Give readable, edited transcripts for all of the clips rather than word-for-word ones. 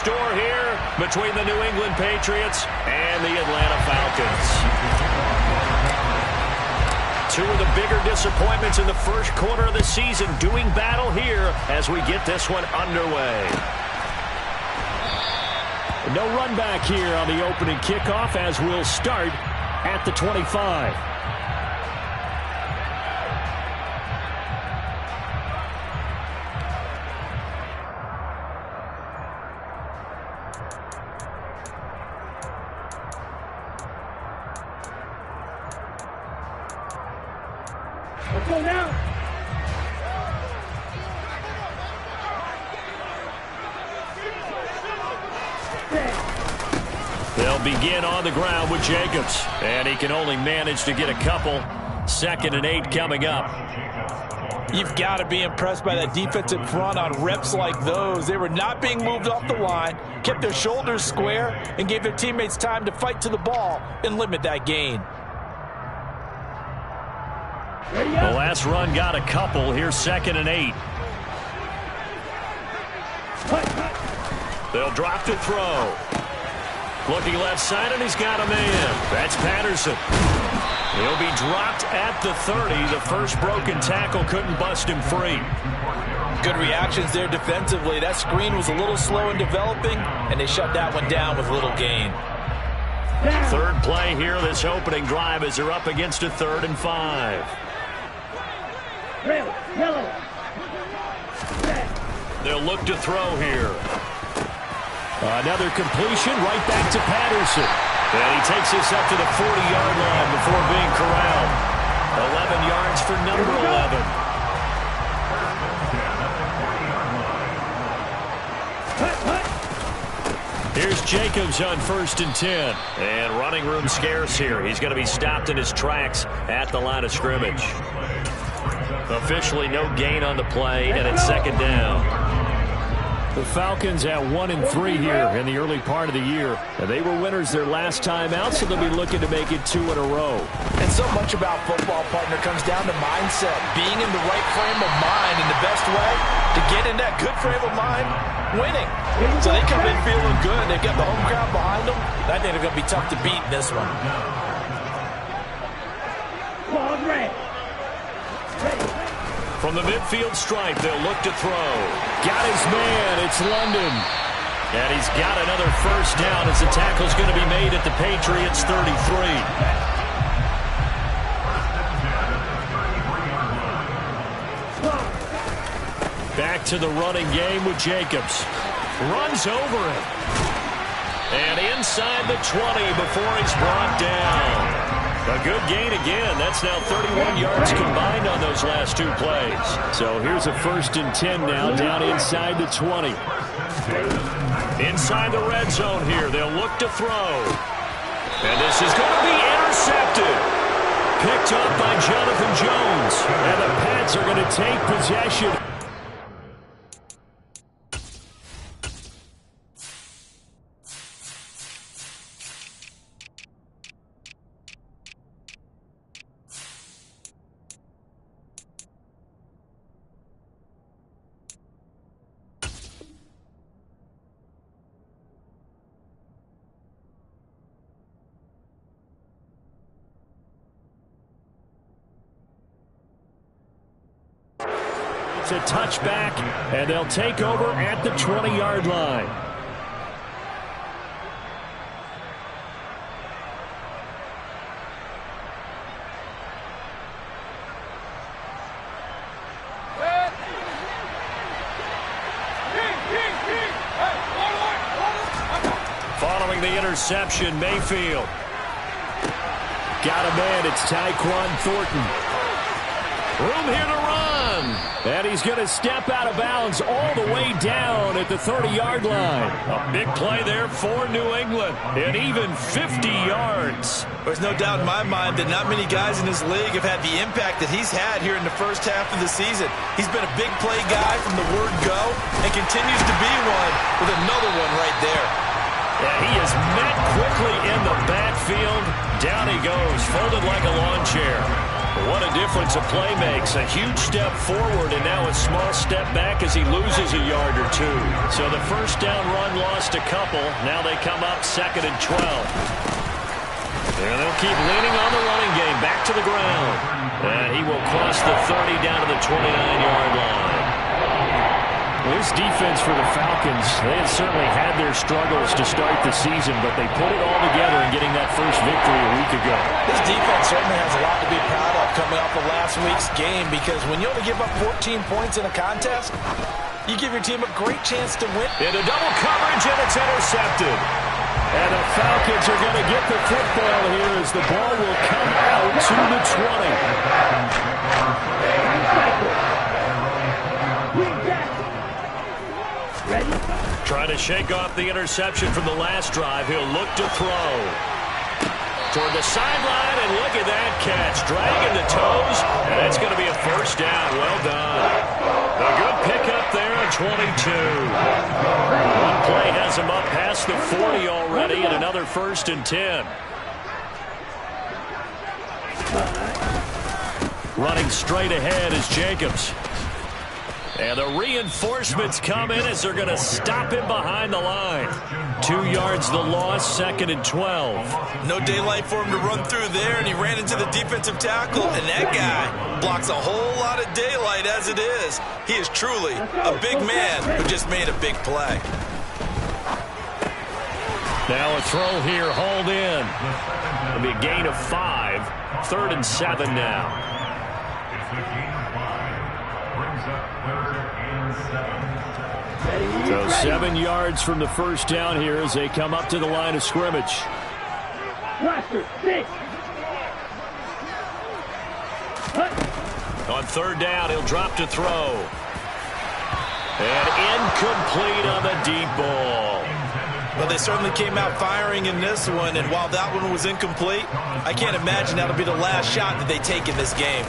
Store here between the New England Patriots and the Atlanta Falcons. Two of the bigger disappointments in the first quarter of the season doing battle here as we get this one underway. No run back here on the opening kickoff as we'll start at the 25. Let's go now. They'll begin on the ground with Jacobs, and he can only manage to get a couple. 2nd and 8 coming up. You've got to be impressed by that defensive front on reps like those. They were not being moved off the line, kept their shoulders square, and gave their teammates time to fight to the ball and limit that gain. The last run got a couple. Here's 2nd and 8. They'll drop to throw. Looking left side, and he's got a man. That's Patterson. He'll be dropped at the 30. The first broken tackle couldn't bust him free. Good reactions there defensively. That screen was a little slow in developing, and they shut that one down with little gain. Third play here, this opening drive, as they're up against a 3rd and 5. They'll look to throw here. Another completion right back to Patterson. And he takes this up to the 40-yard line before being corralled. 11 yards for number 11. Here's Jacobs on 1st and 10. And running room scarce here. He's going to be stopped in his tracks at the line of scrimmage. Officially no gain on the play, and it's 2nd down. The Falcons at 1 and 3 here in the early part of the year. They were winners their last time out, so they'll be looking to make it 2 in a row. And so much about football, partner, comes down to mindset. Being in the right frame of mind, and the best way to get in that good frame of mind, winning. So they come in feeling good. They've got the home crowd behind them. I think they're going to be tough to beat in this one. From the midfield stripe, they'll look to throw. Got his man. It's London. And he's got another first down as the tackle's going to be made at the Patriots' 33. Back to the running game with Jacobs. Runs over it. And inside the 20 before he's brought down. A good gain again. That's now 31 yards combined on those last 2 plays. So here's a 1st and 10 now down inside the 20. Inside the red zone here. They'll look to throw. And this is going to be intercepted. Picked up by Jonathan Jones. And the Pats are going to take possession. A touchback, and they'll take over at the 20-yard line. Following the interception, Mayfield. Got a man, it's Tyquan Thornton. Room here to run. And he's going to step out of bounds all the way down at the 30-yard line. A big play there for New England. And even 50 yards. There's no doubt in my mind that not many guys in this league have had the impact that he's had here in the first half of the season. He's been a big play guy from the word go and continues to be one with another one right there. And he is met quickly in the backfield. Down he goes, folded like a lawn chair. What a difference a play makes. A huge step forward and now a small step back as he loses a yard or two. So the first down run lost a couple. Now they come up 2nd and 12. And they'll keep leaning on the running game. Back to the ground. And he will cross the 30 down to the 29-yard line. This defense for the Falcons, they have certainly had their struggles to start the season, but they put it all together in getting that first victory a week ago. This defense certainly has a lot to be proud of coming off of last week's game, because when you only give up 14 points in a contest, you give your team a great chance to win. Into double coverage, and it's intercepted. And the Falcons are going to get the football here as the ball will come out to the 20. Trying to shake off the interception from the last drive. He'll look to throw. Toward the sideline, and look at that catch. Dragging the toes, and it's going to be a first down. Well done. A good pickup there on 22. One play has him up past the 40 already, and another 1st and 10. Running straight ahead is Jacobs. And the reinforcements come in as they're going to stop him behind the line. 2 yards the loss, 2nd and 12. No daylight for him to run through there, and he ran into the defensive tackle, and that guy blocks a whole lot of daylight as it is. He is truly a big man who just made a big play. Now a throw here, hauled in. It'll be a gain of 5. 3rd and 7 now. So 7 yards from the first down here as they come up to the line of scrimmage. On 3rd down, he'll drop to throw. And incomplete on the deep ball. Well, they certainly came out firing in this one, and while that one was incomplete, I can't imagine that'll be the last shot that they take in this game.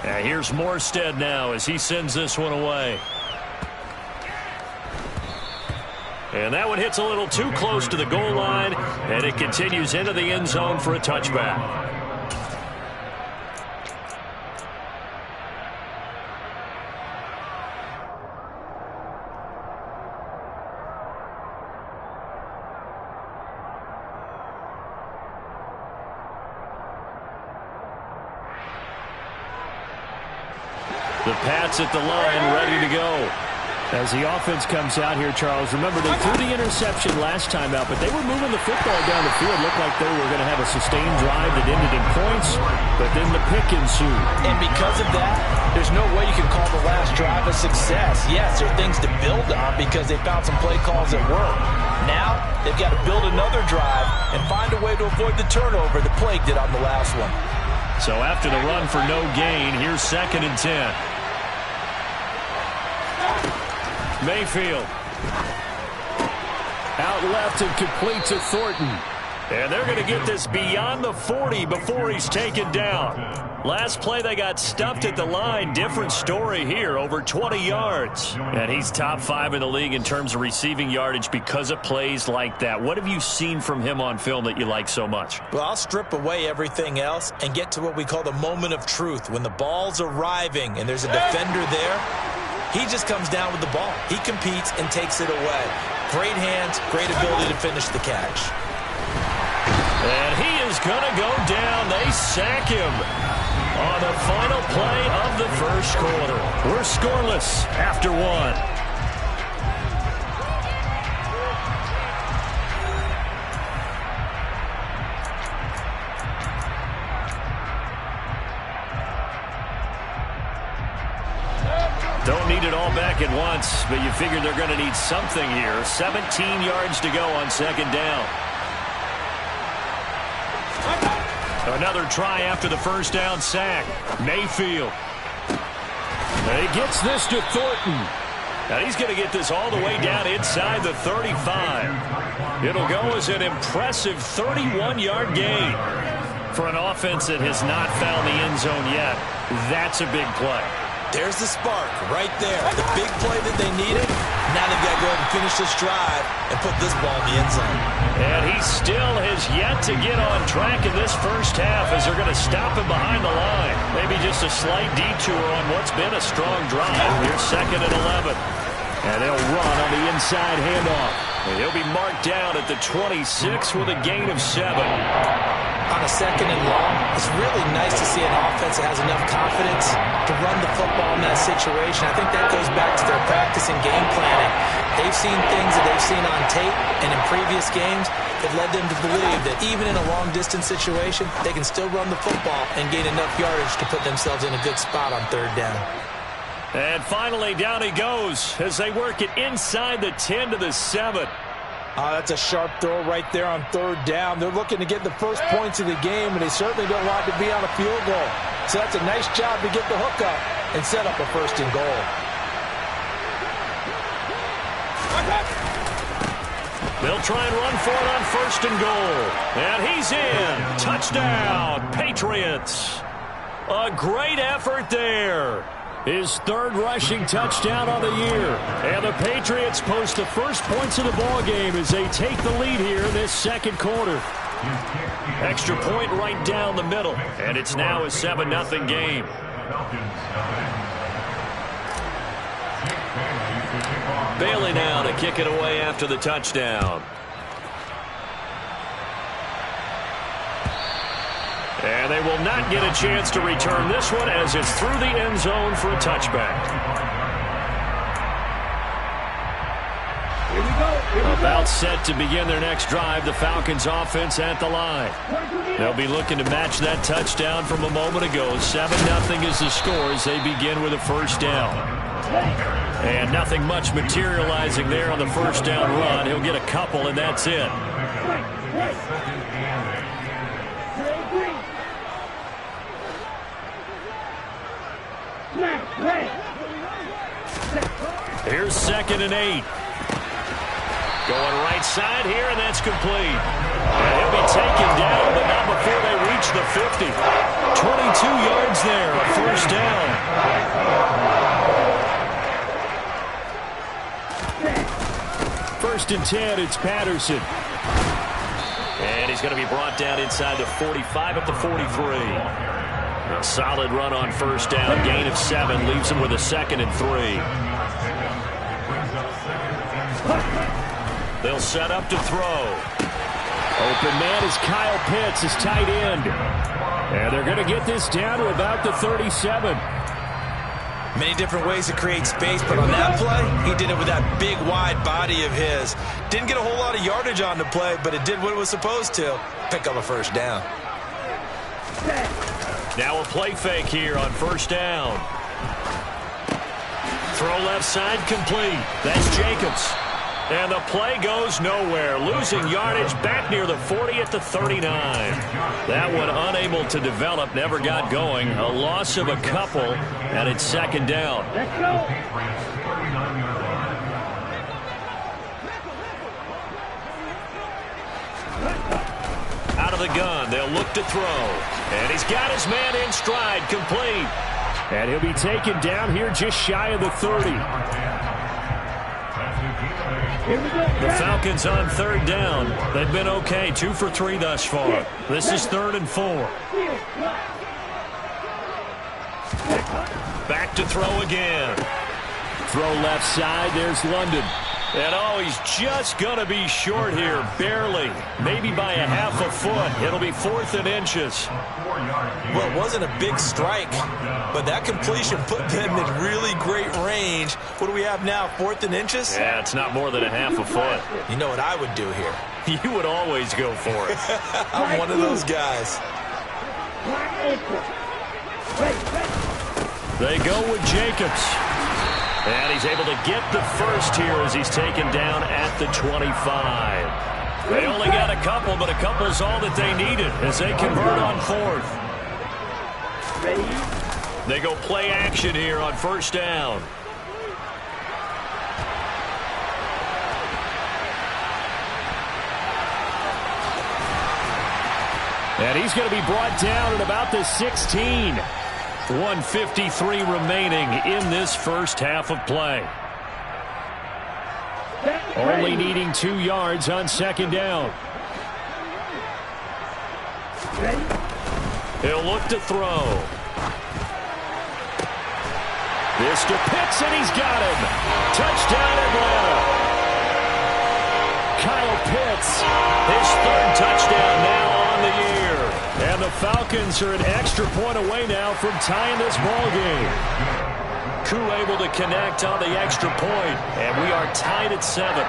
And here's Morstead now as he sends this one away. And that one hits a little too close to the goal line, and it continues into the end zone for a touchback. The Pats at the line, ready to go. As the offense comes out here, Charles, remember they threw the interception last time out, but they were moving the football down the field. Looked like they were going to have a sustained drive that ended in points, but then the pick ensued. And because of that, there's no way you can call the last drive a success. Yes, there are things to build on because they found some play calls that work. Now, they've got to build another drive and find a way to avoid the turnover that plagued it on the last one. So after the run for no gain, here's 2nd and 10. Mayfield. Out left and complete to Thornton. And they're going to get this beyond the 40 before he's taken down. Last play they got stuffed at the line. Different story here, over 20 yards. And he's top 5 in the league in terms of receiving yardage because of plays like that. What have you seen from him on film that you like so much? Well, I'll strip away everything else and get to what we call the moment of truth. When the ball's arriving and there's a defender there, he just comes down with the ball. He competes and takes it away. Great hands, great ability to finish the catch. And he is going to go down. They sack him on the final play of the first quarter. We're scoreless after 1. Don't need it all back at once, but you figure they're going to need something here. 17 yards to go on 2nd down. Another try after the first down sack. Mayfield. And he gets this to Thornton. Now he's going to get this all the way down inside the 35. It'll go as an impressive 31-yard gain. For an offense that has not found the end zone yet, that's a big play. There's the spark right there. The big play that they needed, Now they've got to go ahead and finish this drive and put this ball in the end zone. And he still has yet to get on track in this first half as they're going to stop him behind the line. Maybe just a slight detour on what's been a strong drive. Here's 2nd and 11. And they'll run on the inside handoff. And he'll be marked down at the 26 with a gain of 7. On a 2nd and long, it's really nice to see an offense that has enough confidence to run the football in that situation. I think that goes back to their practice and game planning. They've seen things that they've seen on tape and in previous games that led them to believe that even in a long-distance situation, they can still run the football and gain enough yardage to put themselves in a good spot on 3rd down. And finally, down he goes as they work it inside the 10 to the 7. That's a sharp throw right there on 3rd down. They're looking to get the first points of the game, and they certainly don't want to be on a field goal. So that's a nice job to get the hook up and set up a 1st and goal. They'll try and run for it on 1st and goal. And he's in. Touchdown, Patriots. A great effort there. His 3rd rushing touchdown on the year. And the Patriots post the first points of the ballgame as they take the lead here in this 2nd quarter. Extra point right down the middle. And it's now a 7-0 game. Bailey now to kick it away after the touchdown. And they will not get a chance to return this one as it's through the end zone for a touchback. Here we go. About set to begin their next drive, the Falcons offense at the line. They'll be looking to match that touchdown from a moment ago. 7-0 is the score as they begin with a 1st down. And nothing much materializing there on the 1st down run. He'll get a couple, and that's it. Here's 2nd and 8. Going right side here, and that's complete. And he'll be taken down, but not before they reach the 50. 22 yards there, a 1st down. 1st and 10, it's Patterson. And he's going to be brought down inside the 45 at the 43. A solid run on 1st down, gain of 7, leaves him with a 2nd and 3. They'll set up to throw. Open man is Kyle Pitts, his tight end. And they're going to get this down to about the 37. Many different ways to create space, but on that play, he did it with that big, wide body of his. Didn't get a whole lot of yardage on the play, but it did what it was supposed to. Pick up a 1st down. Now a play fake here on 1st down. Throw left side complete. That's Jacobs. And the play goes nowhere. Losing yardage back near the 40 at the 39. That one unable to develop, never got going. A loss of a couple, and it's 2nd down. Let's go. Out of the gun, they'll look to throw. And he's got his man in stride, complete. And he'll be taken down here just shy of the 30. The Falcons on 3rd down. They've been okay, 2 for 3 thus far. This is 3rd and 4. Back to throw again. Throw left side, there's London. And oh, he's just going to be short here, barely. Maybe by a half a foot. It'll be 4th and inches. Well, it wasn't a big strike, but that completion put them in really great range. What do we have now, 4th and inches? Yeah, it's not more than a half a foot. You know what I would do here? You would always go for it. I'm one of those guys. They go with Jacobs. And he's able to get the first here as he's taken down at the 25. They only got a couple, but a couple's all that they needed as they convert on 4th. They go play action here on 1st down. And he's going to be brought down at about the 16. 1:53 remaining in this first half of play. Only needing 2 yards on second down. He'll look to throw. This to Pitts, and he's got him. Touchdown, Atlanta. Kyle Pitts, his 3rd touchdown now on the year. And the Falcons are an extra point away now from tying this ball game. Koo able to connect on the extra point, and we are tied at 7.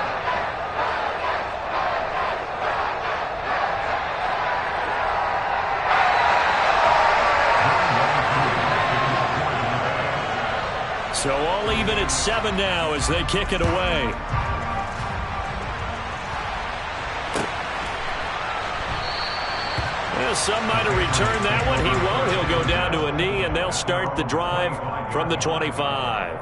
So all even at 7 now as they kick it away. Well, some might have returned that one. He won't. He'll go down to a knee, and they'll start the drive from the 25.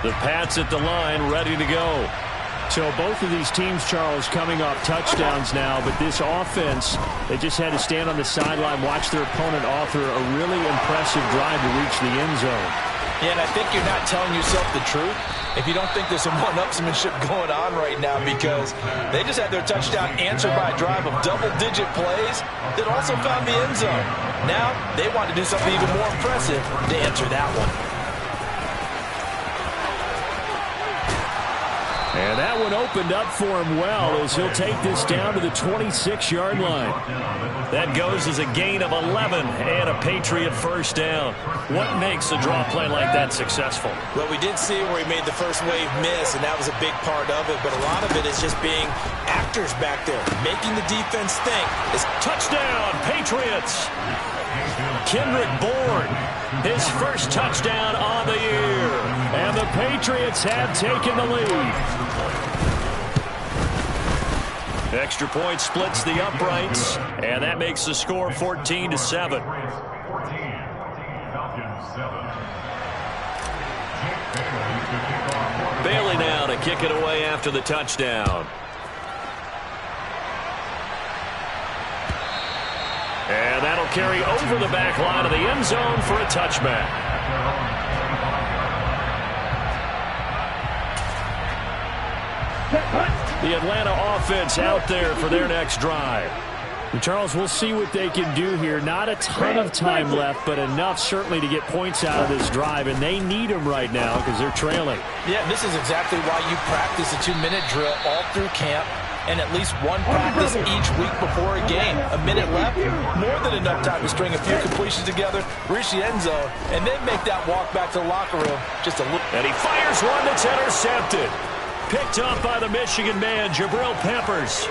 The Pats at the line, ready to go. So both of these teams, Charles, coming off touchdowns now, but this offense, they just had to stand on the sideline, watch their opponent author a really impressive drive to reach the end zone. Yeah, and I think you're not telling yourself the truth if you don't think there's some one-upsmanship going on right now, because they just had their touchdown answered by a drive of double-digit plays that also found the end zone. Now they want to do something even more impressive to answer that one. And that one opened up for him well as he'll take this down to the 26-yard line. That goes as a gain of 11 and a Patriot first down. What makes a draw play like that successful? Well, we did see where he made the first wave miss, and that was a big part of it. But a lot of it is just being actors back there, making the defense think. It's touchdown, Patriots! Kendrick Bourne, his first touchdown on the year. And the Patriots have taken the lead. Extra point splits the uprights, and that makes the score 14-7. Bailey now to kick it away after the touchdown. And that'll carry over the back line of the end zone for a touchback. The Atlanta offense out there for their next drive. And Charles, we'll see what they can do here. Not a ton of time left, but enough certainly to get points out of this drive, and they need them right now because they're trailing. Yeah, this is exactly why you practice a 2-minute drill all through camp, and at least one practice each week before a game. A minute left, more than enough time to string a few completions together, reach the end zone, and then make that walk back to the locker room just a little. And he fires one that's intercepted. Picked up by the Michigan man, Jabril Peppers.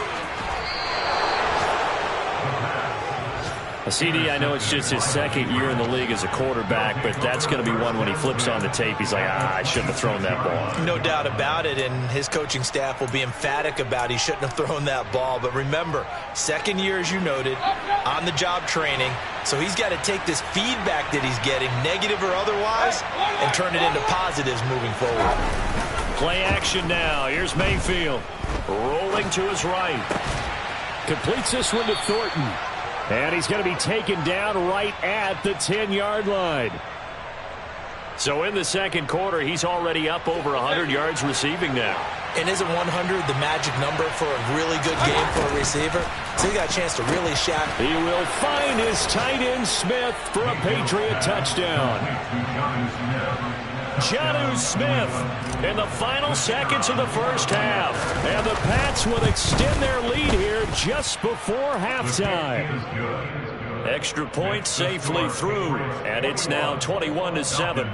CD, I know it's just his second year in the league as a quarterback, but that's going to be one when he flips on the tape. He's like, I shouldn't have thrown that ball. No doubt about it, and his coaching staff will be emphatic about he shouldn't have thrown that ball. But remember, second year, as you noted, on-the-job training, so he's got to take this feedback that he's getting, negative or otherwise, and turn it into positives moving forward. Play action now. Here's Mayfield rolling to his right. Completes this one to Thornton. And he's going to be taken down right at the 10-yard line. So in the second quarter, he's already up over 100 yards receiving now. And isn't 100 the magic number for a really good game for a receiver? So he got a chance to really shack. He will find his tight end Smith for a Patriot touchdown. Jonnu Smith in the final seconds of the first half. And the Pats will extend their lead here just before halftime. Extra point safely through, and it's now 21-7.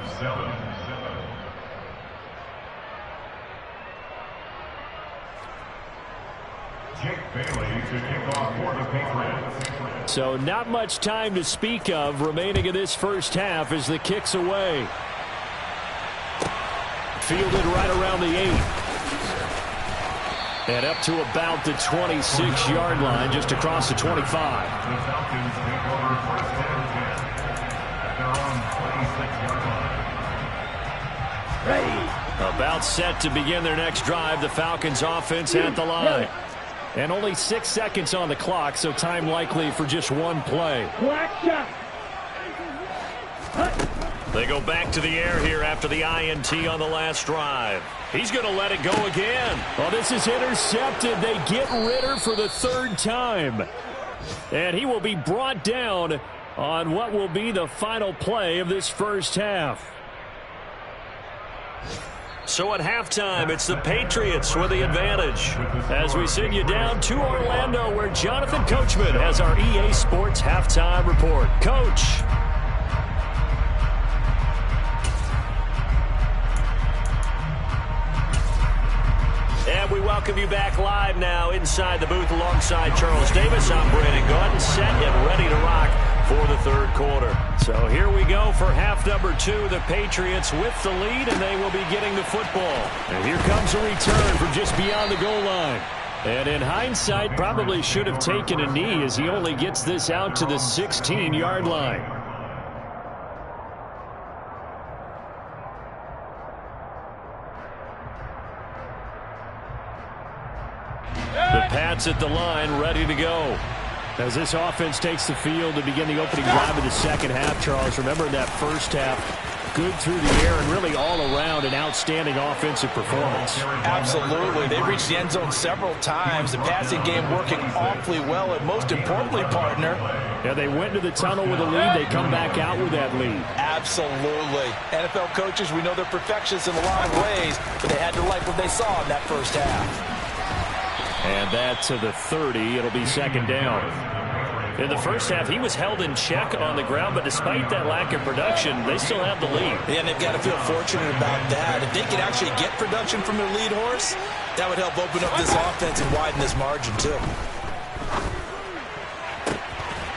So not much time to speak of remaining in this first half as the kick's away. Fielded right around the 8. And up to about the 26-yard line, just across the 25. About set to begin their next drive. The Falcons offense at the line. And only 6 seconds on the clock, so time likely for just one play. Black shot. They go back to the air here after the INT on the last drive. He's going to let it go again. Well, this is intercepted. They get Ridder for the 3rd time. And he will be brought down on what will be the final play of this first half. So at halftime, it's the Patriots with the advantage. As we send you down to Orlando, where Jonathan Coachman has our EA Sports halftime report. Coach. And we welcome you back live now inside the booth alongside Charles Davis. I'm Brandon Gaudin, set and ready to rock for the 3rd quarter. So here we go for half number 2. The Patriots with the lead, and they will be getting the football. And here comes a return from just beyond the goal line. And in hindsight, probably should have taken a knee as he only gets this out to the 16-yard line. The Pats at the line, ready to go. As this offense takes the field to begin the opening drive of the second half, Charles, remember in that first half, good through the air and really all around an outstanding offensive performance. Absolutely. They reached the end zone several times. The passing game working awfully well, and most importantly, partner. Yeah, they went to the tunnel with a lead. They come back out with that lead. Absolutely. NFL coaches, we know they're perfectionists in a lot of ways, but they had to like what they saw in that first half. And that to the 30. It'll be 2nd down. In the first half, he was held in check on the ground, but despite that lack of production, they still have the lead. Yeah, and they've got to feel fortunate about that. If they could actually get production from their lead horse, that would help open up this offense and widen this margin, too.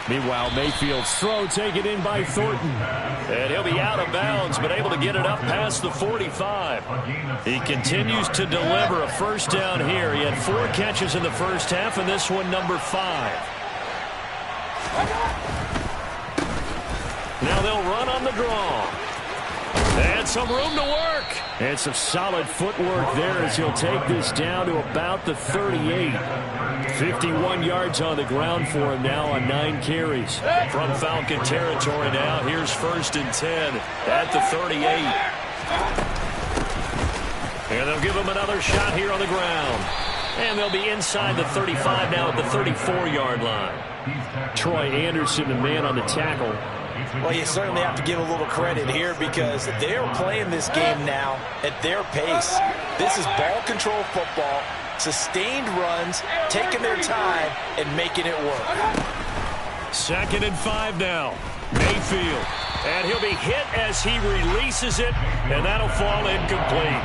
Meanwhile, Mayfield's throw taken in by Thornton. And he'll be out of bounds, but able to get it up past the 45. He continues to deliver a first down here. He had 4 catches in the first half, and this one number 5. Now they'll run on the draw. And some room to work. And some solid footwork there as he'll take this down to about the 38. 51 yards on the ground for him now on 9 carries. From Falcon territory now, here's 1st and 10 at the 38. And they'll give him another shot here on the ground. And they'll be inside the 35 now at the 34-yard line. Troy Anderson, the man on the tackle. Well, you certainly have to give a little credit here because they're playing this game now at their pace. This is ball control football, sustained runs, taking their time, and making it work. 2nd and 5 now. Mayfield. And he'll be hit as he releases it, and that'll fall incomplete.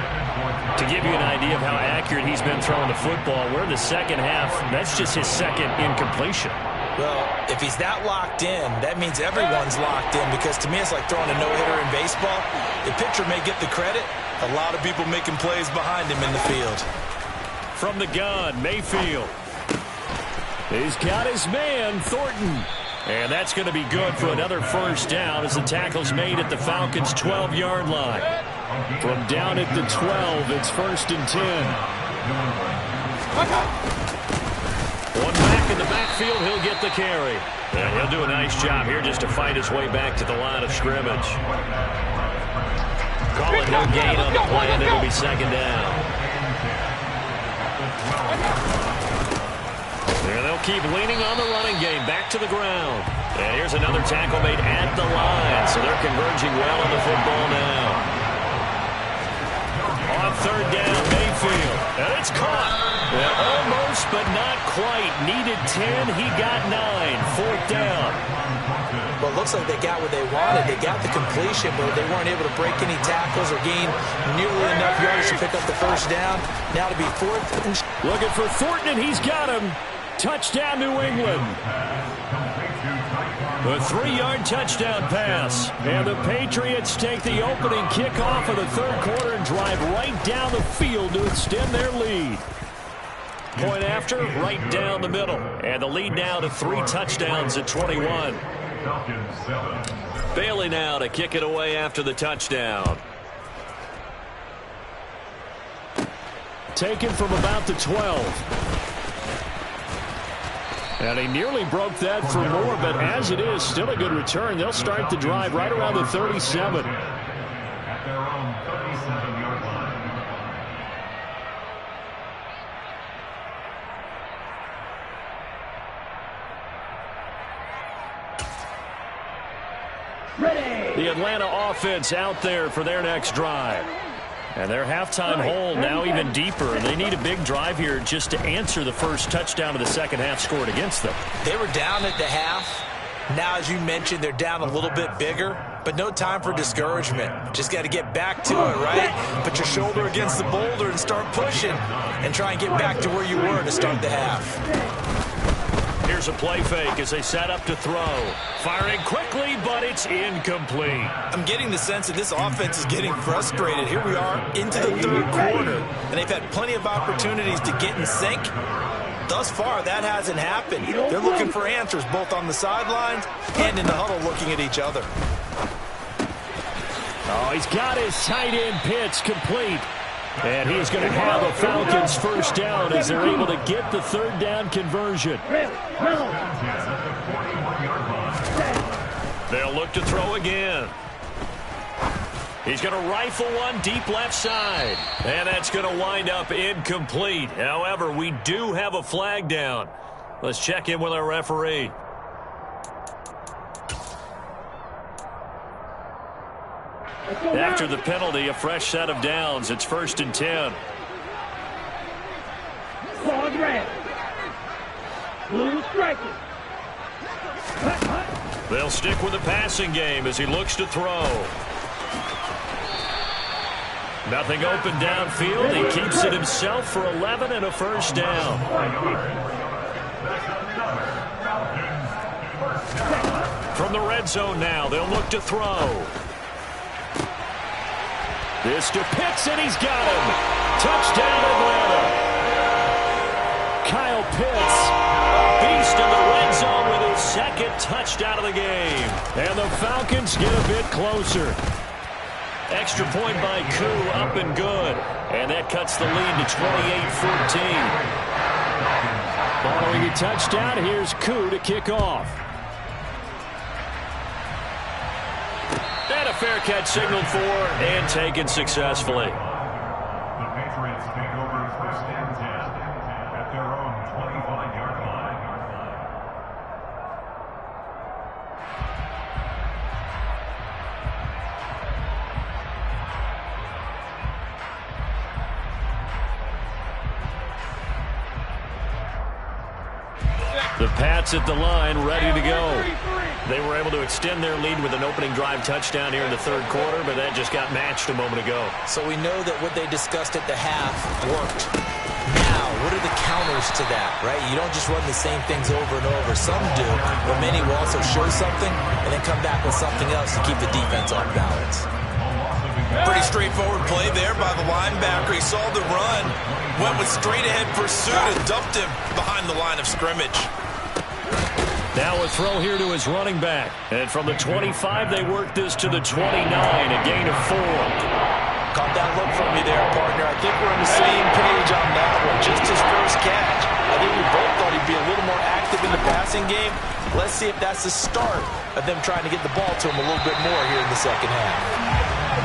To give you an idea of how accurate he's been throwing the football, we're in the second half. That's just his 2nd incompletion. Well, if he's that locked in, that means everyone's locked in because to me it's like throwing a no-hitter in baseball. The pitcher may get the credit. A lot of people making plays behind him in the field. From the gun, Mayfield. He's got his man, Thornton. And that's going to be good for another first down as the tackle's made at the Falcons' 12-yard line. From down at the 12, it's 1st and 10. One back in the backfield, he'll get the carry. And he'll do a nice job here just to fight his way back to the line of scrimmage. Calling no gain on the play, and it'll be 2nd down. And they'll keep leaning on the running game, back to the ground. And here's another tackle made at the line, so they're converging well on the football now. On 3rd down, Mayfield. And it's caught. Almost, but not quite. Needed 10. He got 9. 4th down. Well, it looks like they got what they wanted. They got the completion, but they weren't able to break any tackles or gain nearly enough yards to pick up the first down. Now to be 4th. Looking for Thornton, and he's got him. Touchdown, New England. A 3-yard touchdown pass. And the Patriots take the opening kickoff of the 3rd quarter and drive right down the field to extend their lead. Point after, right down the middle. And the lead now to 3 touchdowns at 21. Bailey now to kick it away after the touchdown. Taken from about the 12. And he nearly broke that for more, but as it is, still a good return. They'll start the drive right around the 37. At their own 37-yard line. The Atlanta offense out there for their next drive. And their halftime hole now even deeper, and they need a big drive here just to answer the first touchdown of the second half scored against them. They were down at the half. Now, as you mentioned, they're down a little bit bigger, but no time for discouragement. Just got to get back to it, right? Put your shoulder against the boulder and start pushing and try and get back to where you were to start the half. Here's a play fake as they set up to throw. Firing quickly, but it's incomplete. I'm getting the sense that this offense is getting frustrated. Here we are into the third quarter, and they've had plenty of opportunities to get in sync. Thus far, that hasn't happened. They're looking for answers both on the sidelines and in the huddle looking at each other. Oh, he's got his tight end pitch complete. And he's going to have a Falcons first down as they're able to get the third down conversion. They'll look to throw again. He's going to rifle one deep left side. And that's going to wind up incomplete. However, we do have a flag down. Let's check in with our referee. After the penalty, a fresh set of downs. It's 1st and 10. Flag red. Blue striking. They'll stick with the passing game as he looks to throw. Nothing open downfield. He keeps it himself for 11 and a first down. From the red zone now, they'll look to throw. This to Pitts, and he's got him. Touchdown, Atlanta. Kyle Pitts, beast in the red zone with his second touchdown of the game. And the Falcons get a bit closer. Extra point by Koo, up and good. And that cuts the lead to 28-14. Following a touchdown, here's Koo to kick off. And a fair catch signaled for and taken successfully. The Patriots take over 1st and 10 at their own 25-yard line. The Pats at the line, ready to go. They were able to extend their lead with an opening drive touchdown here in the third quarter, but that just got matched a moment ago. So we know that what they discussed at the half worked. Now, what are the counters to that, right? You don't just run the same things over and over. Some do, but many will also show something and then come back with something else to keep the defense off balance. Pretty straightforward play there by the linebacker. He saw the run, went with straight-ahead pursuit and dumped him behind the line of scrimmage. Now a throw here to his running back. And from the 25, they work this to the 29, a gain of 4. Caught that look from me there, partner. I think we're on the same page on that one. Just his first catch. I think we both thought he'd be a little more active in the passing game. Let's see if that's the start of them trying to get the ball to him a little bit more here in the second half.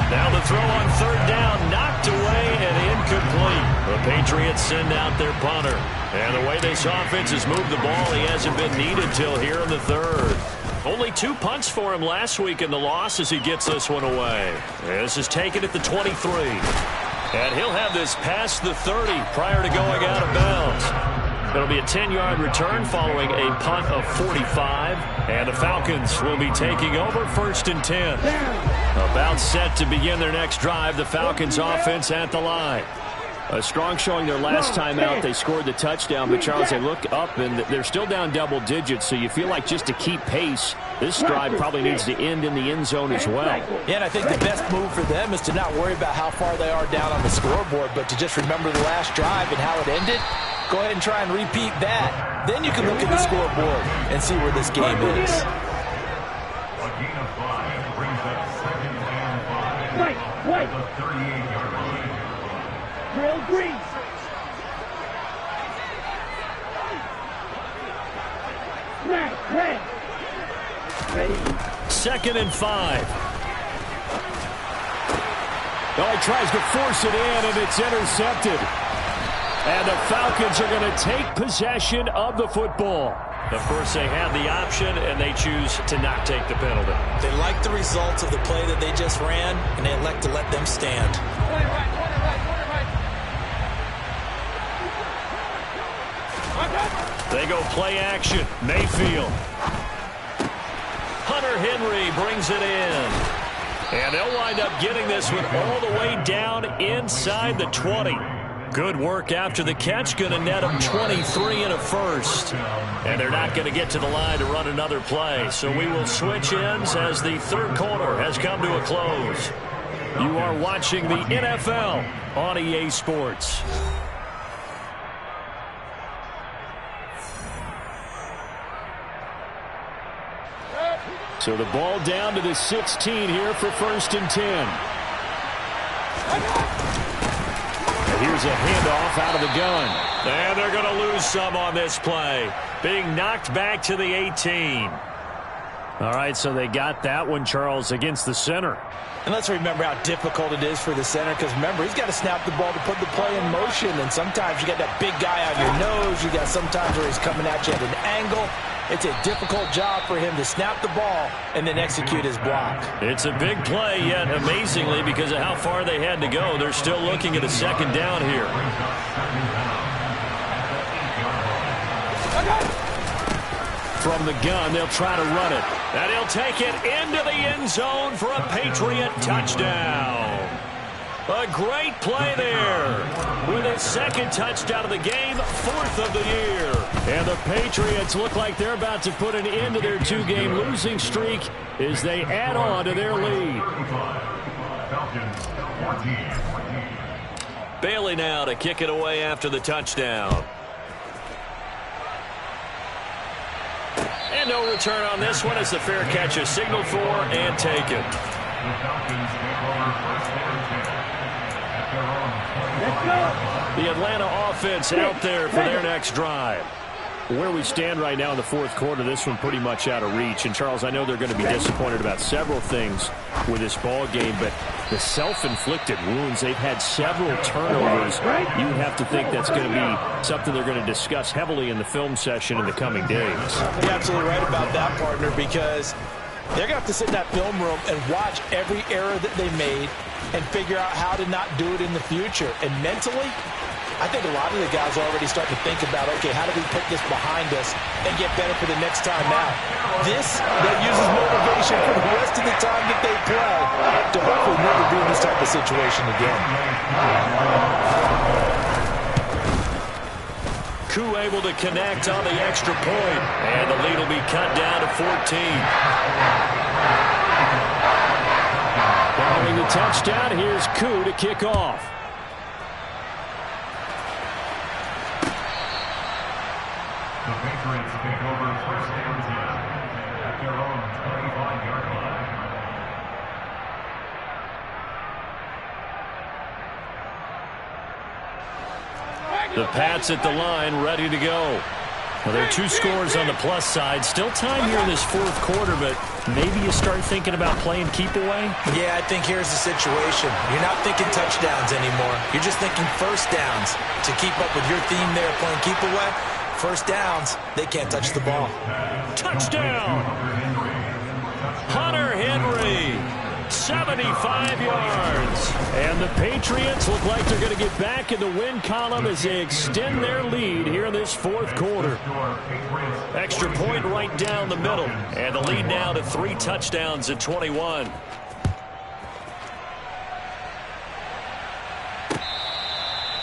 Now the throw on third down, knocked away and incomplete. The Patriots send out their punter. And the way this offense has moved the ball, he hasn't been needed till here in the third. Only 2 punts for him last week in the loss as he gets this one away. This is taken at the 23. And he'll have this past the 30 prior to going out of bounds. It'll be a 10-yard return following a punt of 45. And the Falcons will be taking over 1st and 10. About set to begin their next drive, the Falcons offense at the line. A strong showing their last time out. They scored the touchdown, but Charles, they look up and they're still down double digits, so you feel like just to keep pace, this drive probably needs to end in the end zone as well. Yeah, and I think the best move for them is to not worry about how far they are down on the scoreboard, but to just remember the last drive and how it ended. Go ahead and try and repeat that. Then you can look at the scoreboard and see where this game is. A gain of 5 brings up 2nd and 5 White. at the 38-yard line. Drill green. snap, pass. Ready? 2nd and 5. Oh, he tries to force it in, and it's intercepted. And the Falcons are going to take possession of the football. Of course, they had the option, and they choose to not take the penalty. They like the results of the play that they just ran, and they elect to let them stand. They go play action. Mayfield. Hunter Henry brings it in. And they'll wind up getting this one all the way down inside the 20. Good work after the catch. Going to net them 23 and a first. And they're not going to get to the line to run another play. So we will switch ends as the third quarter has come to a close. You are watching the NFL on EA Sports. So the ball down to the 16 here for 1st and 10. And here's a handoff out of the gun. And they're going to lose some on this play. Being knocked back to the 18. All right, so they got that one, Charles, against the center. And let's remember how difficult it is for the center, because remember, he's got to snap the ball to put the play in motion. And sometimes you got that big guy on your nose. You got sometimes where he's coming at you at an angle. It's a difficult job for him to snap the ball and then execute his block. It's a big play, yet amazingly, because of how far they had to go, they're still looking at a 2nd down here. From the gun, they'll try to run it. And he'll take it into the end zone for a Patriot touchdown. A great play there. With his 2nd touchdown of the game, 4th of the year. And the Patriots look like they're about to put an end to their 2-game losing streak as they add on to their lead. Bailey now to kick it away after the touchdown. And no return on this one as the fair catch is signaled for and taken. The Atlanta offense out there for their next drive. Where we stand right now in the 4th quarter, this one pretty much out of reach. And, Charles, I know they're going to be disappointed about several things with this ball game, but the self-inflicted wounds, they've had several turnovers. You have to think that's going to be something they're going to discuss heavily in the film session in the coming days. You're absolutely right about that, partner, because they're going to have to sit in that film room and watch every error that they made and figure out how to not do it in the future. And mentally, I think a lot of the guys are already starting to think about, okay, how do we put this behind us and get better for the next time out? This that uses motivation for the rest of the time that they play to hopefully never be in this type of situation again. Koo able to connect on the extra point, and the lead will be cut down to 14. Following the touchdown, here's Koo to kick off. The Patriots take over 1st and 10 at their own 25-yard line. The Pats at the line, ready to go. Well, there are 2 scores on the plus side. Still time here in this 4th quarter, but maybe you start thinking about playing keep away? Yeah, I think here's the situation. You're not thinking touchdowns anymore. You're just thinking 1st downs. To keep up with your theme there, playing keep away, 1st downs, they can't touch the ball. Touchdown! Hunter Henry, 75 yards. And the Patriots look like they're going to get back in the win column as they extend their lead here in this 4th quarter. Extra point right down the middle. And the lead now to 3 touchdowns at 21. Fair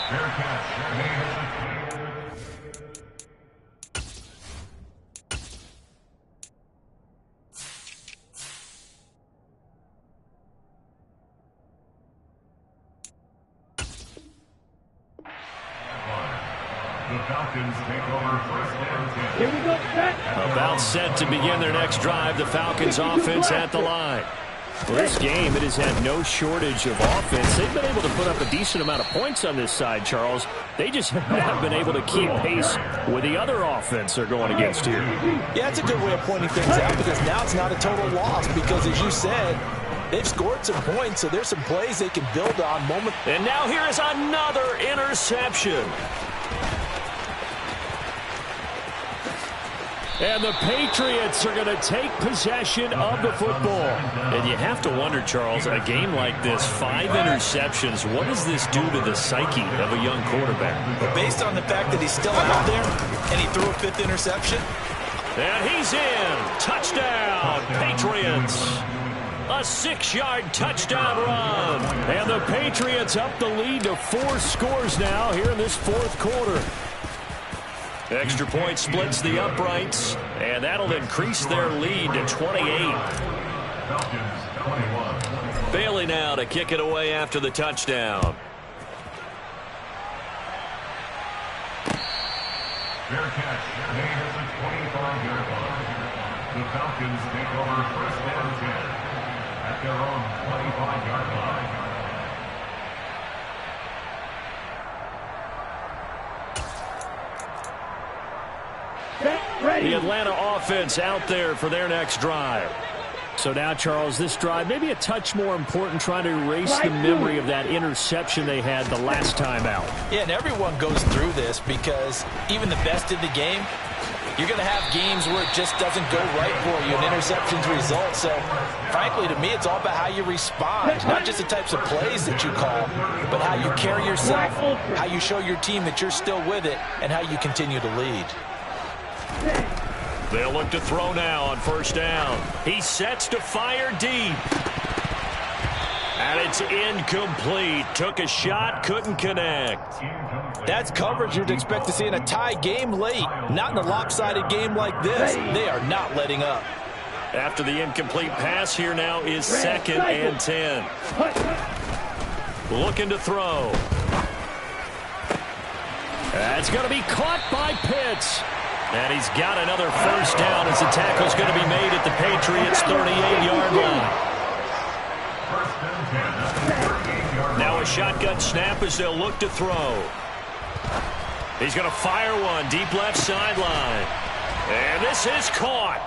catch. The Falcons take over 1st and 10. Here we go, set. About set to begin their next drive. The Falcons offense at the line. Well, this game, it has had no shortage of offense. They've been able to put up a decent amount of points on this side, Charles. They just haven't been able to keep pace with the other offense they're going against here. Yeah, it's a good way of pointing things out because now it's not a total loss because, as you said, they've scored some points, so there's some plays they can build on. And now here is another interception. And the Patriots are going to take possession of the football. And you have to wonder, Charles, a game like this, 5 interceptions, what does this do to the psyche of a young quarterback? But based on the fact that he's still out there and he threw a 5th interception. And he's in. Touchdown, Patriots. A 6-yard touchdown run. And the Patriots up the lead to 4 scores now here in this 4th quarter. Extra point splits the uprights, and that'll increase their lead to 28. Bailey now to kick it away after the touchdown. Fair catch. Made at the 25-yard line. The Falcons take over 1st and 10 at their own 25-yard line. The Atlanta offense out there for their next drive. So now, Charles, this drive maybe a touch more important, trying to erase the memory of that interception they had the last time out. Yeah, and everyone goes through this because even the best in the game, you're going to have games where it just doesn't go right for you and interceptions result. So, frankly, to me, it's all about how you respond, not just the types of plays that you call, but how you carry yourself, how you show your team that you're still with it, and how you continue to lead. They'll look to throw now on 1st down. He sets to fire deep. And it's incomplete. Took a shot, couldn't connect. That's coverage you'd expect to see in a tie game late. Not in a lopsided game like this. They are not letting up. After the incomplete pass, here now is 2nd and 10. Looking to throw. That's going to be caught by Pitts. And he's got another 1st down as the tackle's going to be made at the Patriots' 38-yard line. Now a shotgun snap as they'll look to throw. He's going to fire one deep left sideline. And this is caught.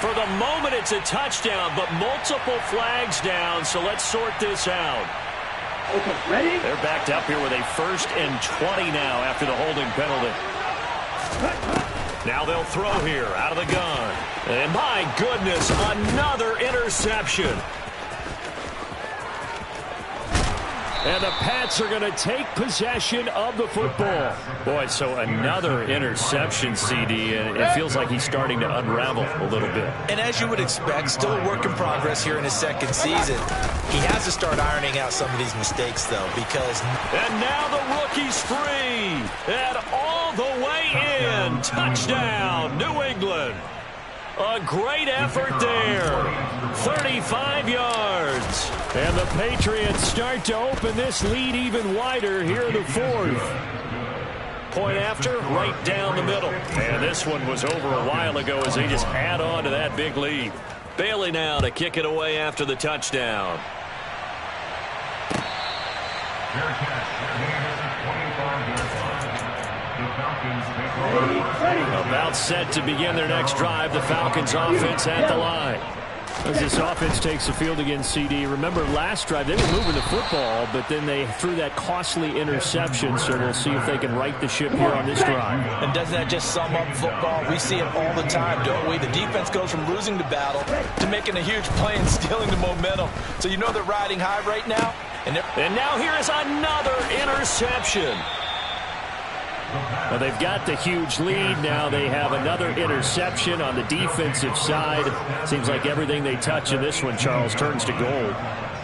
For the moment, it's a touchdown, but multiple flags down, so let's sort this out. Okay, ready? They're backed up here with a 1st and 20 now after the holding penalty. Now they'll throw here out of the gun. And my goodness, another interception. And the Pats are going to take possession of the football. Boy, so another interception, CD, and it feels like he's starting to unravel a little bit. And as you would expect, still a work in progress here in his 2nd season. He has to start ironing out some of these mistakes, though, because... And now the rookie's free. And all the way in. Touchdown, New England. A great effort there. 35 yards. And the Patriots start to open this lead even wider here in the 4th. Point after, right down the middle. And this one was over a while ago as they just add on to that big lead. Bailey now to kick it away after the touchdown. About set to begin their next drive. The Falcons offense at the line. As this offense takes the field against CD. Remember last drive they were moving the football, but then they threw that costly interception, so we'll see if they can right the ship here on this drive. And doesn't that just sum up football? We see it all the time, don't we? The defense goes from losing the battle to making a huge play and stealing the momentum. So you know they're riding high right now. And now here is another interception. Well, they've got the huge lead. Now they have another interception on the defensive side. Seems like everything they touch in this one, Charles, turns to gold.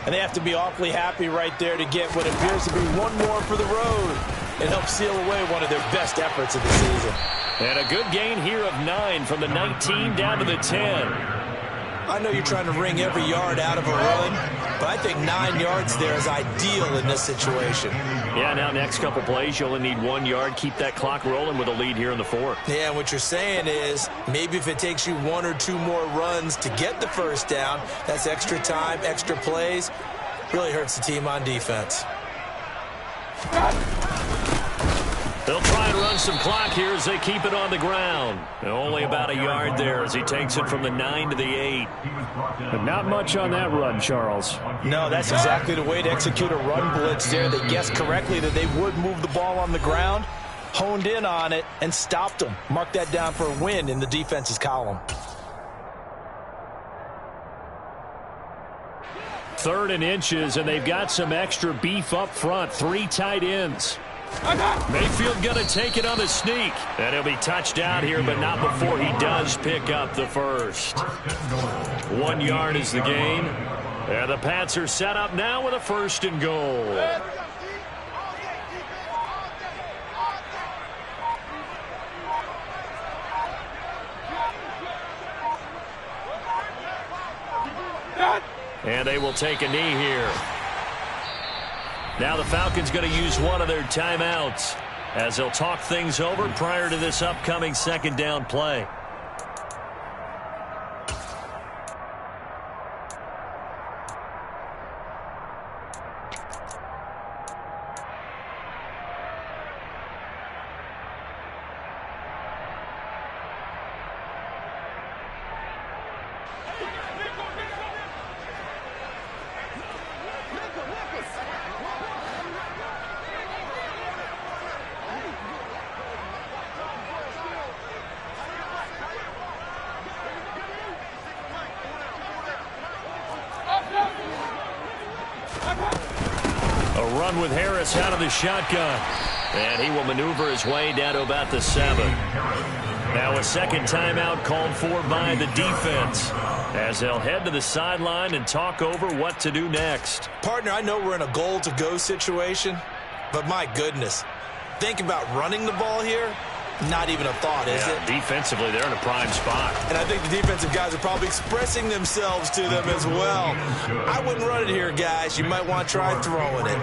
And they have to be awfully happy right there to get what appears to be one more for the road and help seal away one of their best efforts of the season. And a good gain here of 9 from the 19 down to the 10. I know you're trying to wring every yard out of a run, but I think 9 yards there is ideal in this situation. Yeah, now next couple plays, you only need 1 yard. Keep that clock rolling with a lead here in the fourth. Yeah, what you're saying is maybe if it takes you 1 or 2 more runs to get the first down, that's extra time, extra plays. Really hurts the team on defense. They'll try and run some clock here as they keep it on the ground. Only about a yard there as he takes it from the 9 to the 8. But not much on that run, Charles. No, that's exactly the way to execute a run blitz there. They guessed correctly that they would move the ball on the ground, honed in on it, and stopped them. Mark that down for a win in the defense's column. 3rd and inches, and they've got some extra beef up front. 3 tight ends. Mayfield going to take it on the sneak. And he'll be touched out here, but not before he does pick up the first. 1 yard is the gain. And the Pats are set up now with a 1st and goal. And they will take a knee here. Now the Falcons going to use one of their timeouts as they'll talk things over prior to this upcoming 2nd down play. A run with Harris out of the shotgun. And he will maneuver his way down to about the 7. Now a 2nd timeout called for by the defense as they'll head to the sideline and talk over what to do next. Partner, I know we're in a goal-to-go situation, but my goodness, think about running the ball here. Not even a thought, is it? Defensively, they're in a prime spot. And I think the defensive guys are probably expressing themselves to them as well. I wouldn't run it here, guys. You might want to try throwing it.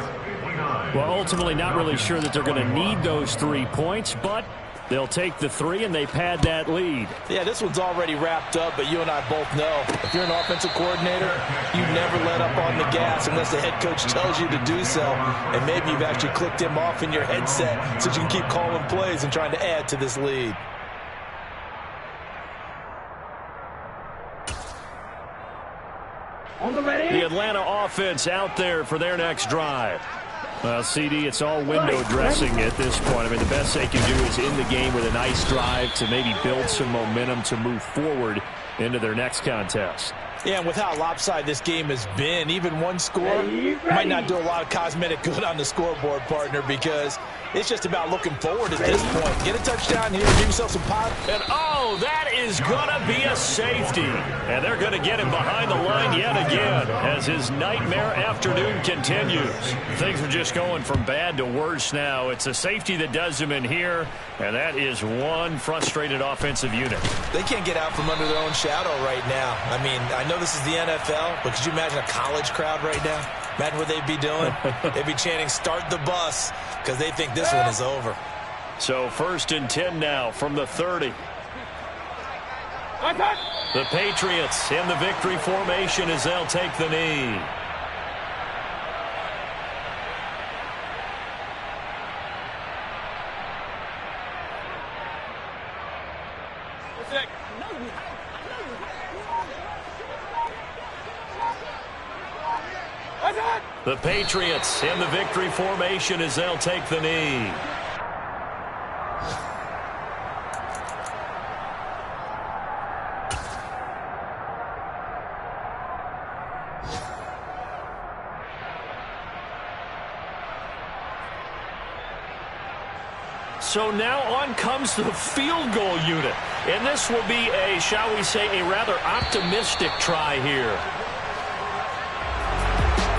Well, ultimately not really sure that they're going to need those 3 points, but they'll take the 3 and they pad that lead. Yeah, this one's already wrapped up, but you and I both know if you're an offensive coordinator, you never let up on the gas unless the head coach tells you to do so. And maybe you've actually clicked him off in your headset so you can keep calling plays and trying to add to this lead. The Atlanta offense out there for their next drive. Well, CD, it's all window dressing at this point. I mean, the best they can do is in the game with a nice drive to maybe build some momentum to move forward into their next contest. Yeah, and with how lopsided this game has been, even one score might not do a lot of cosmetic good on the scoreboard, partner, because it's just about looking forward at this point. Get a touchdown here, give yourself some pop. And, oh, that is going to be a safety. And they're going to get him behind the line yet again as his nightmare afternoon continues. Things are just going from bad to worse now. It's a safety that does him in here, and that is one frustrated offensive unit. They can't get out from under their own shadow right now. I mean, I know this is the NFL, but could you imagine a college crowd right now? Imagine what they'd be doing. They'd be chanting, "Start the bus," because they think this one is over. So 1st and 10 now from the 30. The Patriots in the victory formation as they'll take the knee. The Patriots in the victory formation as they'll take the knee. So now on comes the field goal unit. And this will be a, shall we say, a rather optimistic try here.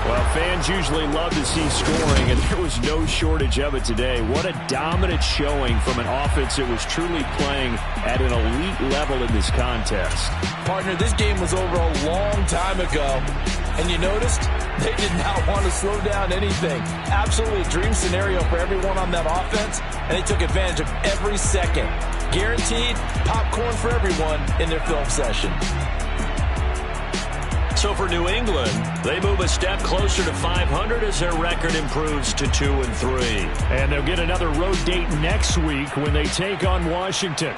Well, fans usually love to see scoring, and there was no shortage of it today. What a dominant showing from an offense that was truly playing at an elite level in this contest. Partner, this game was over a long time ago, and you noticed they did not want to slow down anything. Absolutely a dream scenario for everyone on that offense, and they took advantage of every second. Guaranteed popcorn for everyone in their film session. So for New England, they move a step closer to 500 as their record improves to 2-3. And they'll get another road date next week when they take on Washington.